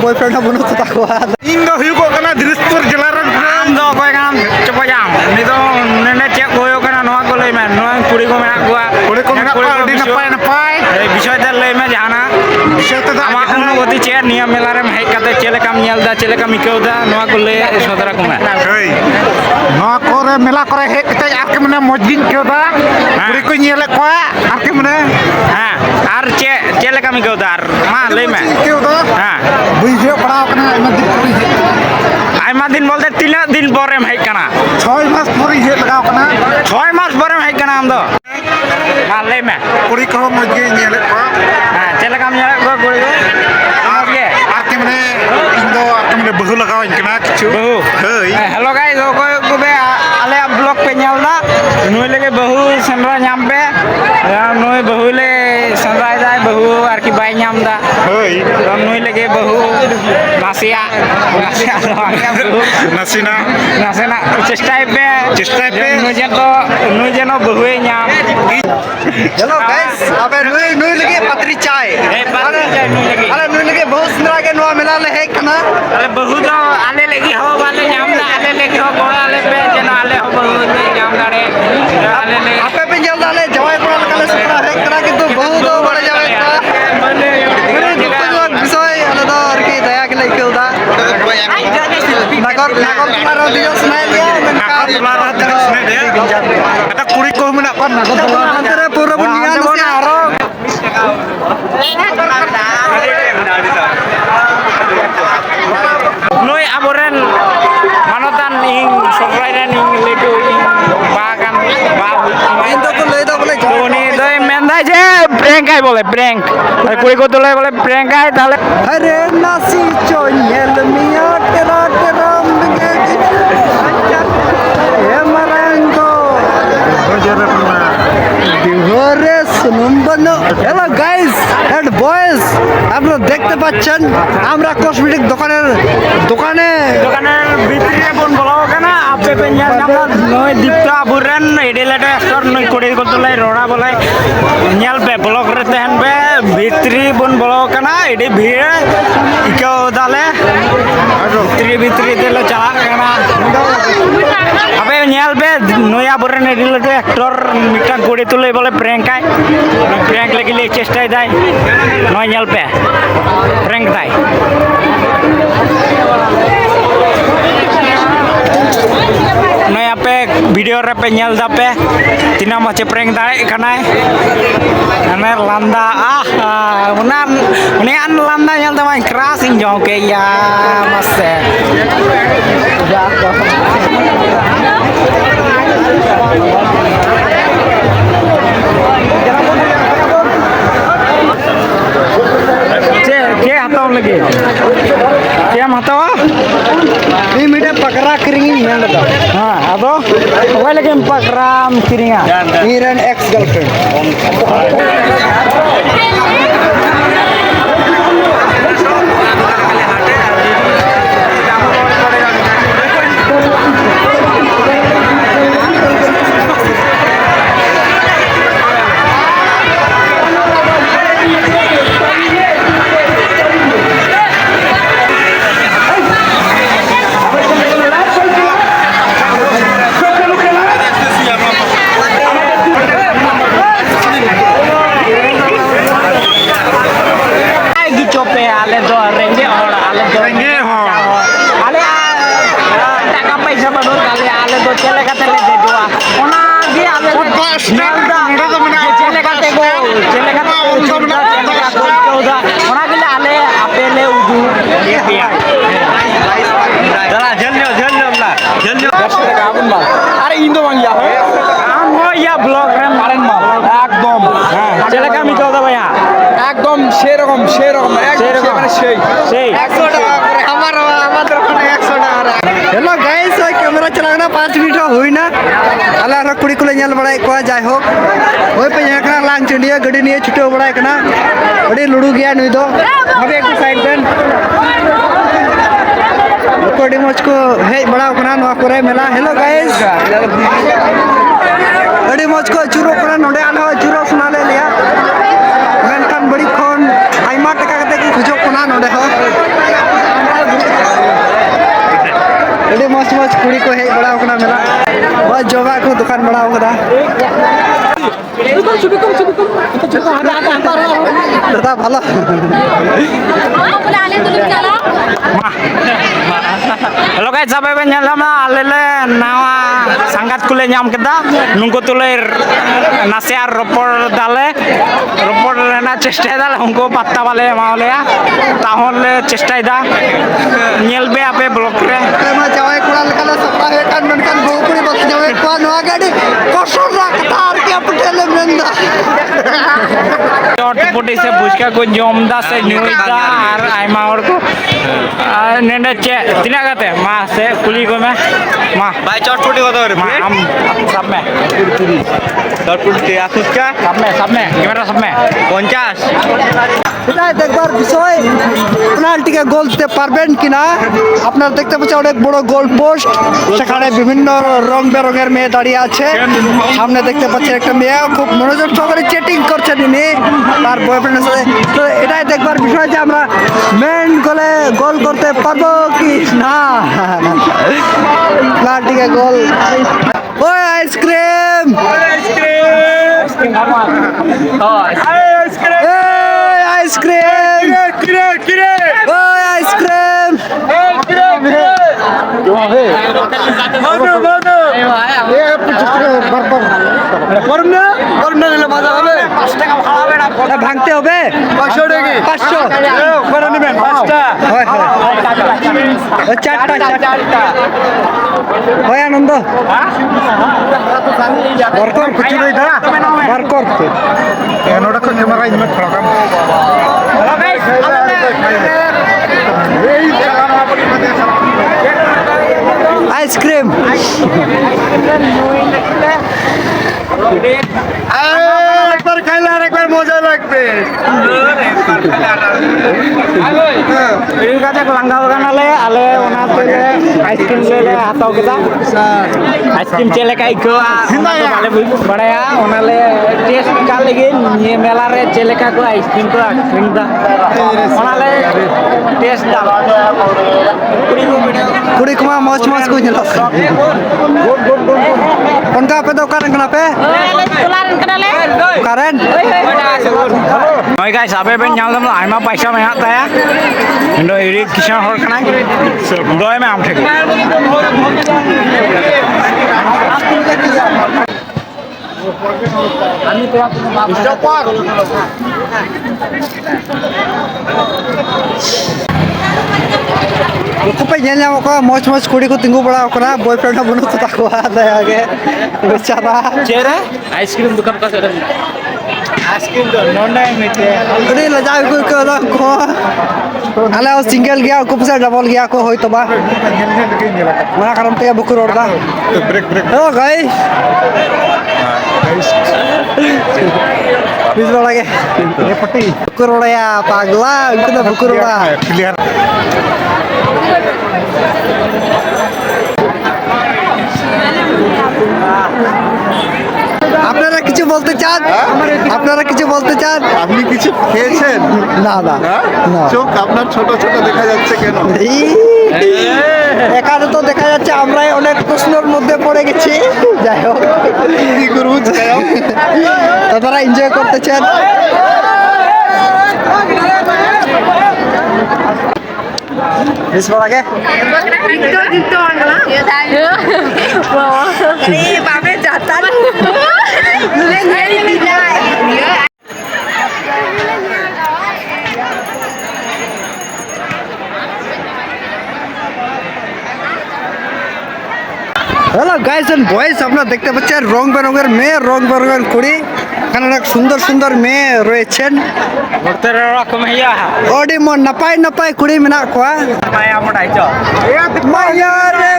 Boyfriend बनो तक इन दो हुई को कना दिसपुर जिला रे आम दो कोई काम चपो जाम नि दो नेने चेक होयो कना नोआ को लई में नोआ कुड़ी को मेना गुआ कुड़ी को मेना पा अडी नपाय नपाय ए विषय ते लई में जाना विषय ते आमा अनुभूति चे निया मेला रे हेज काते चेले काम नेलदा चेले काम इकौदा नोआ को लई सदरा को में हई नोआ कोरे मेला करे हे कते आके मने मजगिन केदा कुड़ी को नेले को आके मने हां आर चेले काम इकौदा मा लई में केदा हां बुझे पड़ाव कना आयमा दिन बोलते 3 दिन परेम हेज कना 6 मास परी हे लगाव कना 6 मास परेम हेज कना हम दो मा लई में कुड़ी को मजगे नेले को हां चेले काम नेले को कुड़ी को आगे आके मने इन दो आके मने बहु लगाव कना किछु बहु हई हेलो गाइस को बे आले ब्लॉग पे नेलदा नुई लगे बहु सेंद्रा नाम पे नुई बहु ले सेंद्रा जाय बहु आर की बाय नामदा हई नुई लगे बहु नासिया नसीना नासेना चेष्टा पे नुई जनो बहु नाम हेलो गाइस अबे नुई लगे पत्री चाय ए पाले नुई लगे अरे नुई लगे बहुत सुंदर के नोआ मेला ले है कना अरे बहु दो आले लगी हो वाले नामदा आले लगी हो बोला आले पे जनो आले हो बहु नाम दाड़े आले ले आपे पे जल डाले जवाई कोड़ा लगा ले सुपरा है कना किंतु बहुत दो बड़े जावे मेरे दुख विषय अलदा और की दया के लिए केदा नगर तुम्हारा दियो सुनाई दिया आता कुड़ी को मना पर नगद अंतरे पूरा बुनिया नसे आरो नुई आबोरेन मानतान इंग सफराइरान इंग लेटो इंग बागान बाबु इन तो ले दो बोले उनी दई मेंदा जे प्रैंक आय बोले प्रैंक कुड़ी को तो बोले प्रैंक आय ताले अरे नासी चोयल मिया तेरा तेरा मंगे ये मरंगो दिवरे सुनम बनो हेलो गाइस एंड बॉयज आप लोग देखते पाচ্ছেন আমরা কসমেটিক দোকানের ভিতরে বন বলো কেনা আপে পেঞ্জার নামা নয় দীপ্ত আবুরেন এডিলেটে স্টোর নয় কোড়ি কতলাই রোড়া বলাই নেল पे ब्लॉक रे तहन पे ভিতরি বন বলো কেনা এডি ভিড় ইকাও দালে ভিতরি দিলে চালা কেনা আপে নেল पे নয়া বরেন এডিলেটে एक्टर মিটা কোড়ি তুলে বলে প্র্যাঙ্ক আই প্র্যাঙ্ক লাগিলে চেষ্টাই দেয় নয় নেল पे প্র্যাঙ্ক দেয় नया पे वीडियो रे पे नेल दा पे तिना मचे प्रैंक दाड़े कनाय अने लांदा उन्हें अन लांदा नेल दा माई क्रासिंग जो के या मसे के हताव लगे क्या हताव नी मीडे पकरा करिंग नेल दा हां अदो ओय लगे पकराम किरिया मीरन एक्स गर्लफ्रेंड अरे इन दो मांगिया या ब्लॉग रे मारेन माल एकदम चले का मिको दा भैया एकदम সেরকম মানে সেই 100 টাকা করে আমাদের ওখানে 100 টাকা हेलो गाइस ওই ক্যামেরা চালানা 5 মিনিট হই না আলা রা কুড়ি কুলে নেল বড়াই কোয়া যাই হোক ওই पे यहाँ कना लांग चंडिया गड्डी निये छुटे बड़ाई कना बड़ी लुडू गया नुई दो अबे एक साइड देन कोडी मच को हे बड़ा कना नवा करे मेला हेलो गाइस बड़ी मच को चुरो कना नोडे आलो चुरो सुना ले लिया मेनकान बड़ी खोन आइमा टका कते को खुजो कना नोडे हो मौज कुड़ी को हेज बड़ा होना मेला और जोगा को दुकान बड़ा होगा दादा ভালো Hello guys, sampai penyelam alele nawa sangat kule nyam kita nunggu tulir nasiar ropor na cesta dale nunggu patta bale maule ya tahun le cesta ida nyelbe ape blok re ma jawai kural kala sapra he kan menkan bau kuri bak jawai ko noa gadi kosor rakta ar ke aptele menda चोट पुटी से बुझका को जमदा से न्यूदा और आइमा और को नेंडे चे तिना कते मां से कुली को में मां ভাই চটপটি কত করে मां हम सब में চটপটি আসুচকা सब में कैमरा सब में 50 এটা দেখবার বিষয় পেনাল্টি কে গোল দিতে পারবেন কিনা আপনারা দেখতে পাচ্ছেন অনেক বড় গোল পোস্ট সেখানে বিভিন্ন রং বেরঙের মেয়ে দাঁড়িয়ে আছে সামনে দেখতে পাচ্ছেন একটা মেয়ে খুব মনোযোগ সহকারে চ্যাটিং করছেন ইনি তার বয়ফ্রেন্ডের সাথে তো এটাই দেখবার বিষয় যে আমরা মেন গোলে গোল করতে পারবো কি না পেনাল্টি কে গোল ওই আইসক্রিম आइसक्रीम ओए आइसक्रीम ভাঙতে হবে 500 চারটা হয় আনন্দ বরকর খুচুড়ি দা বরকর নোটা কোন ক্যামেরা ইনভেট করা आइसक्रीम एक बार खाइला আর একবার মজা লাগবে ini kata kelanggal kan ale ona tele ice cream ले atau kita ice cream celek aiko ale bada ya ona le taste kal lagi ye mela re celek aku ice cream ko ice cream da ona le taste da कुड़ी कुमा मौज मौज को nyelok उनका apa दुकान kenapa karen Oke guys, abe ben nyal dam aima paisa me hata ya. Indo iri kisan hor kana. Doy me am thek. Aku pengen nyamuk kok mos kuड़ी को tinggu बड़ा करा बॉयफ्रेंड बनो तो takwa दया के बेचारा Cere? Aiskrim dukan ka sera. Aiskrim do nonda mete. कुड़ी ले जाए को अले वो सिंगल गया को से डबल गया को होय तो बा मना करम ते बुक रोड दा ব্রেক ব্রেক ओ गई बीच वाला के ये पट्टी बुक रोड या पागला इनको तो बुक रोड क्लियर আপনারা কিছু বলতে চান আপনারা কিছু বলতে চান আপনি কিছু খেয়েছেন না না হ্যাঁ? না চোখ আপনার ছোট ছোট দেখা যাচ্ছে কেন এখানে তো দেখা যাচ্ছে আমরাই অনেক প্রশ্নের মধ্যে পড়ে গেছি যাই হোক কি করবো যাই হোক। আপনারা এনজয় করতেছেন বেশ বড় আগে बाबे जाता হ্যালো গাইস এন্ড বয়েজ আপনারা দেখতে পাচ্ছেন রং বেরঙের মেয়ে রং বেরঙের কুড়ি এখানে অনেক সুন্দর সুন্দর মেয়ে রয়েছেন Dokter aku maya. ওডি মন নাপাই নাপাই কুড়ি মেনা কোয়া Maya mo dai cho. মাইয়া রে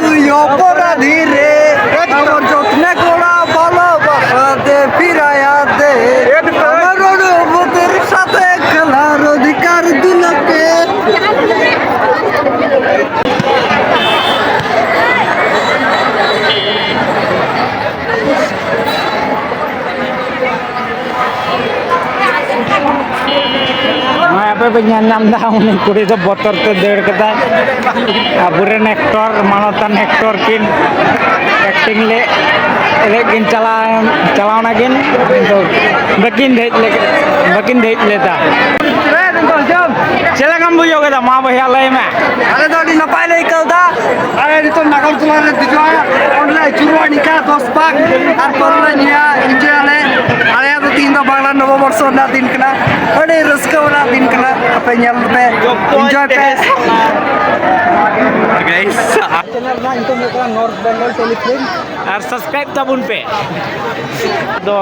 তুই অপরাধী রে আমার যত্নে করা ভালোবাসা দে ফিরায়া দে আমার অনুভূতির সাথে খেলার অধিকার দিলকে ᱟᱯᱮ ᱯᱮ ᱧᱮᱞ ᱧᱟᱢ ᱮᱫᱟ ᱩᱱᱤ ᱠᱩᱲᱤ ᱫᱚ ᱵᱚᱛᱚᱨ ᱛᱮ ᱫᱟᱹᱲ ᱠᱮᱫᱟᱭ ᱟᱵᱚᱨᱮᱱ ᱮᱠᱴᱚᱨ ᱢᱟᱱᱚᱛᱟᱱ ᱮᱠᱴᱚᱨ ᱠᱤᱱ ᱮᱠᱴᱤᱝ ᱞᱮ ᱠᱤᱱ ᱪᱟᱞᱟᱣ ᱱᱟᱠᱤᱱ ᱠᱤᱱᱛᱩ ᱵᱟᱹᱠᱤᱱ ᱫᱮᱡ ᱞᱮᱫᱟ ᱪᱮᱫ ᱞᱮᱠᱟᱢ ᱵᱩᱡᱷᱟᱹᱣ ᱠᱮᱫᱟ ᱢᱟ ᱵᱚᱭᱦᱟ ᱞᱟᱹᱭ ᱢᱮ ᱟᱞᱮ ᱫᱚ ᱟᱹᱰᱤ ᱱᱟᱯᱟᱭ ᱞᱮ ᱟᱹᱭᱠᱟᱹᱣᱫᱟ ᱟᱞᱮ ᱱᱤᱛᱚᱜ ᱱᱟᱜᱟᱨᱡᱩᱞᱟ ᱨᱮ ᱫᱮᱡᱚᱜᱼᱟ ᱚᱸᱰᱮ ᱞᱮ ᱟᱹᱪᱩᱨᱚᱜᱼᱟ ᱱᱤᱝᱠᱟ 10 ᱯᱟᱠ ᱛᱟᱨᱯᱚᱨ ᱞᱮ ᱧᱩᱭᱟ ᱮᱱᱡᱚᱭᱟᱞᱮ ᱟᱞᱮᱭᱟᱜ ᱫᱚ ᱛᱤᱦᱤᱧ ᱫᱚ ᱵᱟᱝᱞᱟ ᱱᱚᱵᱚᱵᱚᱨᱥᱚ ᱨᱮᱱᱟᱜ ᱫᱤᱱ ᱠᱟᱱᱟ ᱟᱹᱰᱤ ᱨᱟᱹᱥᱠᱟᱹ ᱨᱮᱱᱟᱜ ᱫᱤᱱ ᱠᱟᱱᱟ ᱟᱯᱮ ᱧᱮᱞ ᱯᱮ ᱮᱱᱡᱚᱭ ᱯᱮ ᱪᱮᱱᱮᱞ ᱨᱮᱱᱟᱜ ᱧᱩᱛᱩᱢ ᱦᱩᱭᱩᱜ ᱠᱟᱱᱟ ᱱᱚᱨᱛᱷ ᱵᱮᱝᱜᱚᱞ ᱴᱮᱞᱤᱯᱷᱤᱞᱢ ᱟᱨ ᱥᱟᱵᱥᱠᱨᱟᱭᱤᱵ ᱛᱟᱵᱚᱱ ᱯᱮ ᱫᱚ